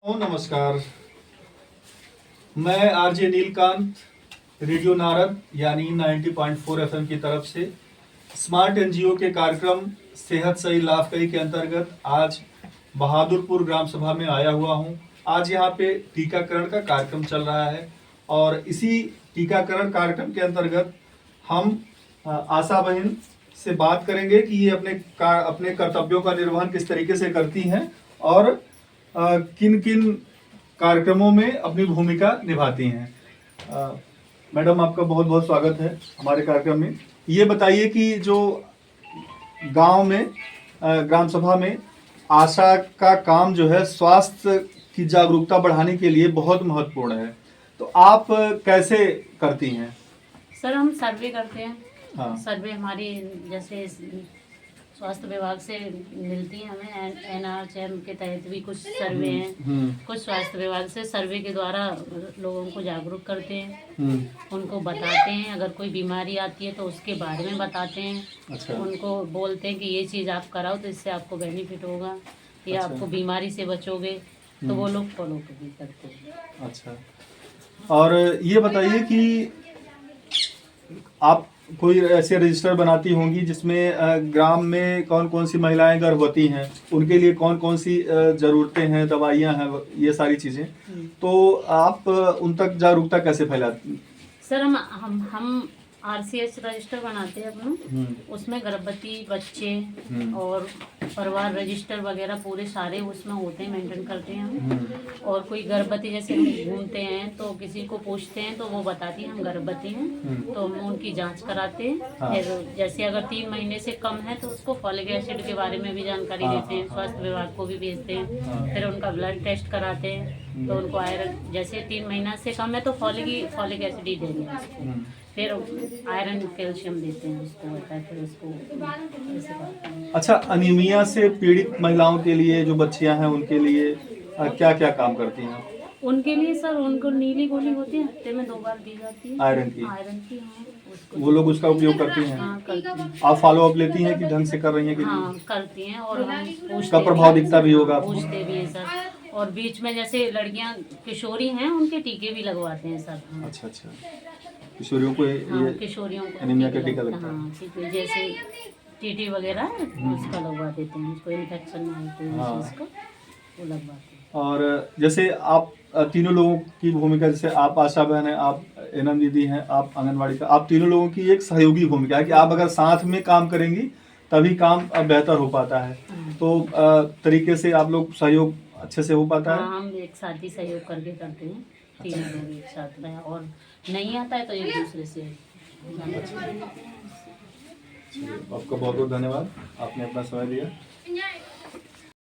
नमस्कार। मैं RJ Nilkanth radio Narad यानी 90.4 एफएम की तरफ से स्मार्ट एनजीओ के कार्यक्रम सेहत सही लाभकारी के अंतर्गत आज बहादुरपुर ग्राम सभा में आया हुआ हूं। आज यहां पे टीकाकरण का कार्यक्रम चल रहा है और इसी टीकाकरण कार्यक्रम के अंतर्गत हम आशा बहन से बात करेंगे कि ये अपने कर्तव्यों का निर्वहन किस तरीके से करती हैं और किन किन कार्यक्रमों में अपनी भूमिका निभाती हैं। मैडम, आपका बहुत बहुत स्वागत है हमारे कार्यक्रम में। ये बताइए कि जो गांव में ग्राम सभा में आशा का काम जो है स्वास्थ्य की जागरूकता बढ़ाने के लिए बहुत महत्वपूर्ण है, तो आप कैसे करती हैं? सर, हम सर्वे करते हैं। हाँ। सर्वे हमारी जैसे स्वास्थ्य विभाग से मिलती है, हमें एनआरएचएम के तहत भी कुछ सर्वे हैं। कुछ स्वास्थ्य विभाग से सर्वे के द्वारा लोगों को जागरूक करते हैं, उनको बताते हैं अगर कोई बीमारी आती है तो उसके बारे में बताते हैं। अच्छा। उनको बोलते हैं कि ये चीज़ आप कराओ तो इससे आपको बेनिफिट होगा या अच्छा। आपको बीमारी से बचोगे, तो वो लोग फॉलो भी करते हैं। अच्छा, और ये बताइए कि आप कोई ऐसे रजिस्टर बनाती होंगी जिसमें ग्राम में कौन कौन सी महिलाएं गर्भवती हैं, उनके लिए कौन कौन सी ज़रूरतें हैं, दवाइयां हैं, ये सारी चीज़ें, तो आप उन तक जागरूकता कैसे फैलाती? सर, हम आरसीएच रजिस्टर बनाते हैं अपना, उसमें गर्भवती बच्चे और परिवार रजिस्टर वगैरह पूरे सारे उसमें होते हैं, मेंटेन करते हैं हम। और कोई गर्भवती जैसे हम घूमते हैं तो किसी को पूछते हैं तो वो बताती है हम गर्भवती हैं, तो हम उनकी जांच कराते हैं। फिर जैसे अगर 3 महीने से कम है तो उसको फॉलिक एसिड के बारे में भी जानकारी देते हैं, स्वास्थ्य विभाग को भी भेजते हैं। फिर उनका ब्लड टेस्ट कराते हैं तो उनको आयरन, जैसे 3 महीना से कम है तो फॉलिक एसिड ही देंगे उसको। फिर आयरन कैल्शियम देते हैं उसको, होता है फिर उसको ऐसे करते हैं। अच्छा, अनीमिया से पीड़ित महिलाओं के लिए जो बच्चियां हैं उनके लिए क्या क्या काम करती हैं? उनके लिए सर, उनको नीली गोली होती है, हफ्ते में 2 बार दी जाती है, आयरन की। हाँ, उसको वो लोग उसका उपयोग करती हैं? हाँ, करती हैं। आप फॉलो अप लेती हैं कि ढंग से कर रही हैं कि नहीं? हाँ, करती हैं और हम पूछते उसका प्रभाव दिखता भी होगा आपको? पूछते भी हैं सर। और बीच में जैसे लड़कियां किशोरी हैं उनके टीके भी लगवाते हैं सर। अच्छा अच्छा, किशोरियों को हाँ, ये किशोरियों को एनीमिया का टीका लगता है? हाँ, टीके जैसे टीटी वगैरह है उसका लगवा देते हैं, उसको इन्फेक्शन ना हो तो हाँ। उसको वो लगवाते हैं। और जैसे आप तीनों लोगों की भूमिका, जैसे आप आशा बहन है, आप एनएम दीदी हैं, आप आंगनबाड़ी का, आप तीनों लोगों की एक सहयोगी भूमिका है कि आप अगर साथ में काम करेंगी तभी काम बेहतर हो पाता है। तो तरीके से आप लोग सहयोग अच्छे से हो पाता है? हाँ, हम एक साथ ही सहयोग करके करते हैं, तीनों लोग एक साथ में। और नहीं आता है तो एक दूसरे से आपका बहुत बहुत धन्यवाद, आपने अपना समय दिया।